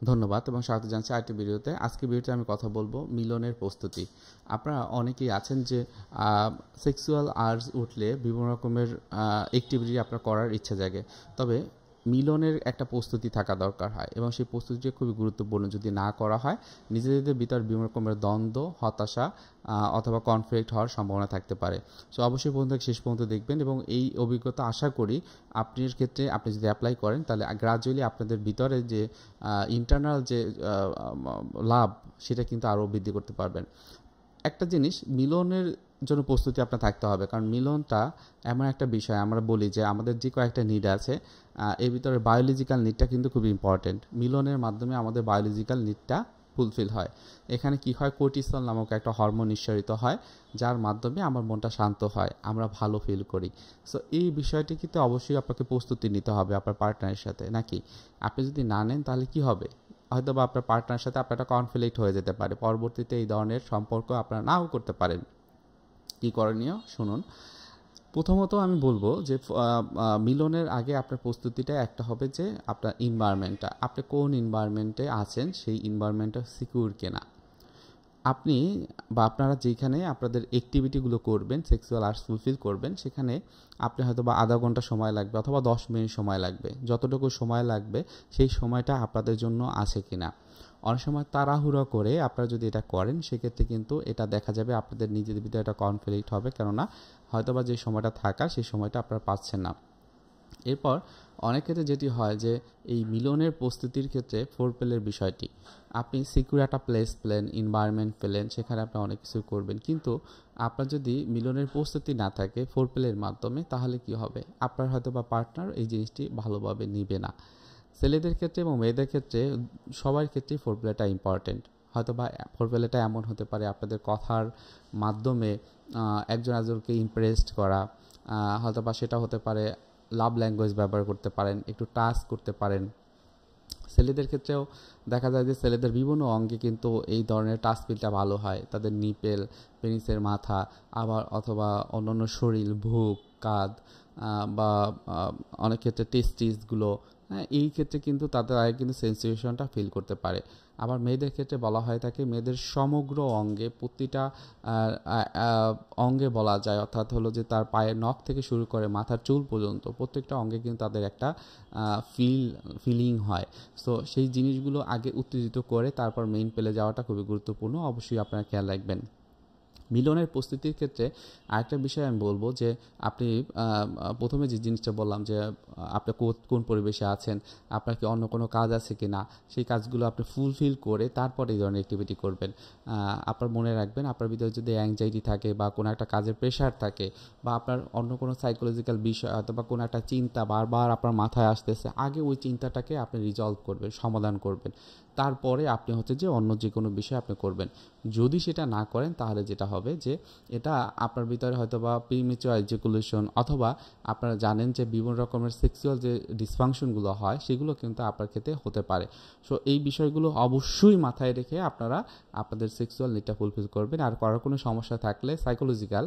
ধন্যবাদ এবং স্বাগত জানাচ্ছি আরেকটি ভিডিওতে। আজকে ভিডিওতে আমি কথা বলবো মিলনের প্রস্তুতি। আপনারা অনেকেই আছেন যে সেক্সুয়াল আর্জ উঠলে বিভিন্ন রকমের অ্যাক্টিভিটি আপনার করার ইচ্ছা জাগে, তবে মিলনের একটা প্রস্তুতি থাকা দরকার হয় এবং সেই প্রস্তুতিটা খুবই গুরুত্বপূর্ণ। যদি না করা হয় নিজেদের ভিতর বিভিন্ন রকমের দ্বন্দ্ব, হতাশা অথবা কনফ্লিক্ট হওয়ার সম্ভাবনা থাকতে পারে। সো অবশ্যই পর্যন্ত শেষ পর্যন্ত দেখবেন এবং এই অভিজ্ঞতা আশা করি আপনার ক্ষেত্রে আপনি যদি অ্যাপ্লাই করেন তাহলে গ্রাজুয়ালি আপনাদের ভিতরে যে ইন্টারনাল যে লাভ সেটা কিন্তু আরও বৃদ্ধি করতে পারবেন। একটা জিনিস, মিলনের জন্য প্রস্তুতি আপনার থাকতে হবে, কারণ মিলনটা এমন একটা বিষয়, আমরা বলি যে আমাদের যে কয়েকটা নিড আছে এর ভিতরে বায়োলজিক্যাল নিডটা কিন্তু খুব ইম্পর্টেন্ট। মিলনের মাধ্যমে আমাদের বায়োলজিক্যাল নিডটা ফুলফিল হয়। এখানে কি হয়, কর্টিসল নামক একটা হরমোন নিঃসরিত হয়, যার মাধ্যমে আমার মনটা শান্ত হয়, আমরা ভালো ফিল করি। সো এই বিষয়টি কিন্তু অবশ্যই আপনাকে প্রস্তুতি নিতে হবে আপনার পার্টনারের সাথে, নাকি আপনি যদি না নেন তাহলে কি হবে, হয়তো বা আপনার পার্টনারের সাথে আপনার একটা কনফ্লিক্ট হয়ে যেতে পারে, পরবর্তীতে এই ধরনের সম্পর্ক আপনারা নাও করতে পারেন। কী করণীয় শুনুন। প্রথমত আমি বলবো যে মিলনের আগে আপনার প্রস্তুতিটা একটা হবে যে আপনার এনভায়রনমেন্টটা, আপনি কোন এনভায়রনমেন্টে আছেন সেই এনভায়রনমেন্টটা সিকিউর কিনা। আপনি বা আপনারা যেখানে আপনাদের অ্যাক্টিভিটিগুলো করবেন, সেক্সুয়াল আর্টস ফুলফিল করবেন, সেখানে আপনি হয়তো বা আধা ঘন্টা সময় লাগবে অথবা 10 মিনিট সময় লাগবে, যতটুকু সময় লাগবে সেই সময়টা আপনাদের জন্য আছে কিনা। অনেক সময় তাড়াহুড়ো করে আপনারা যদি এটা করেন সেক্ষেত্রে কিন্তু এটা দেখা যাবে আপনাদের নিজেদের ভিতরে একটা কনফ্লিক্ট হবে, কেননা হয়তোবা যে সময়টা থাকা সেই সময়টা আপনারা পাচ্ছেন না। এরপর অনেক ক্ষেত্রে যেটি হয় যে এই মিলনের প্রস্তুতির ক্ষেত্রে ফোরপ্লের বিষয়টি, আপনি সিকিউর একটা প্লেস পেলেন, এনভায়রনমেন্ট পেলেন, সেখানে আপনি অনেক কিছু করবেন, কিন্তু আপনার যদি মিলনের প্রস্তুতি না থাকে ফোরপ্লের মাধ্যমে, তাহলে কি হবে, আপনার হয়তো বা পার্টনার এই জিনিসটি ভালোভাবে নিবে না। ছেলেদের ক্ষেত্রে এবং মেয়েদের ক্ষেত্রে সবার ক্ষেত্রেই ফোরপ্লেটা ইম্পর্টেন্ট। হয়তো বা ফোরপ্লেটা এমন হতে পারে আপনাদের কথার মাধ্যমে একজন একজনকে ইমপ্রেসড করা, হয়তো বা সেটা হতে পারে লাভ ল্যাঙ্গুয়েজ ব্যবহার করতে পারেন, একটু টাচ করতে পারেন। ছেলেদের ক্ষেত্রেও দেখা যায় যে ছেলেদের বিভিন্ন অঙ্গে কিন্তু এই ধরনের টাচ ফিলটা ভালো হয়, তাদের নিপেল, পেনিসের মাথা, আবার অথবা অন্যান্য শরীর, বুক, কাঁধ বা অনেক ক্ষেত্রে টেস্টিসগুলো, হ্যাঁ, এই ক্ষেত্রে কিন্তু তাদের আগে কিন্তু সেন্সেশনটা ফিল করতে পারে। আবার মেয়েদের ক্ষেত্রে বলা হয় থাকে মেয়েদের সমগ্র অঙ্গে, প্রতিটা অঙ্গে বলা যায়, অর্থাৎ হলো যে তার পায়ের নখ থেকে শুরু করে মাথার চুল পর্যন্ত প্রত্যেকটা অঙ্গে কিন্তু তাদের একটা ফিলিং হয়। সো সেই জিনিসগুলো আগে উত্তেজিত করে তারপর মেইন পেলে যাওয়াটা খুবই গুরুত্বপূর্ণ, অবশ্যই আপনারা খেয়াল রাখবেন। মিলনের প্রস্তুতির ক্ষেত্রে আরেকটা বিষয় আমি বলবো যে আপনি প্রথমে যে জিনিসটা বললাম যে আপনি কোন পরিবেশে আছেন, আপনার কি অন্য কোনো কাজ আছে কি না, সেই কাজগুলো আপনি ফুলফিল করে তারপর এই ধরনের অ্যাক্টিভিটি করবেন। আপনার মনে রাখবেন, আপনার ভিতরে যদি অ্যাংজাইটি থাকে বা কোনো একটা কাজের প্রেশার থাকে বা আপনার অন্য কোনো সাইকোলজিক্যাল বিষয় অথবা কোনো একটা চিন্তা বারবার আপনার মাথায় আসতেছে, আগে ওই চিন্তাটাকে আপনি রিজলভ করবেন, সমাধান করবেন, তারপরে আপনি হচ্ছে যে অন্য যে কোনো বিষয় আপনি করবেন। যদি সেটা না করেন তাহলে যেটা হবে যে এটা আপনার ভিতরে হয়তো বা প্রিমেচুয়ার ইজাকুলেশন, অথবা আপনারা জানেন যে বিভিন্ন রকমের সেক্সুয়াল যে ডিসফাংশনগুলো হয় সেগুলো কিন্তু আপনার ক্ষেত্রে হতে পারে। সো এই বিষয়গুলো অবশ্যই মাথায় রেখে আপনারা আপনাদের সেক্সুয়াল নিডটা ফুলফিল করবেন। আর করার কোনো সমস্যা থাকলে সাইকোলজিক্যাল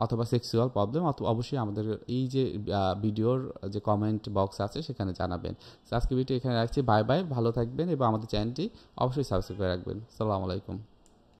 অথবা সেক্সুয়াল প্রবলেম অবশ্যই আমাদের এই যে ভিডিওর যে কমেন্ট বক্স আছে সেখানে জানাবেন। আজকে ভিডিও এখানে রাখছি, বাই বাই, ভালো থাকবেন এবং আমাদের চ্যানেলটি অবশ্যই সাবস্ক্রাইব করে রাখবেন। আসসালামু আলাইকুম।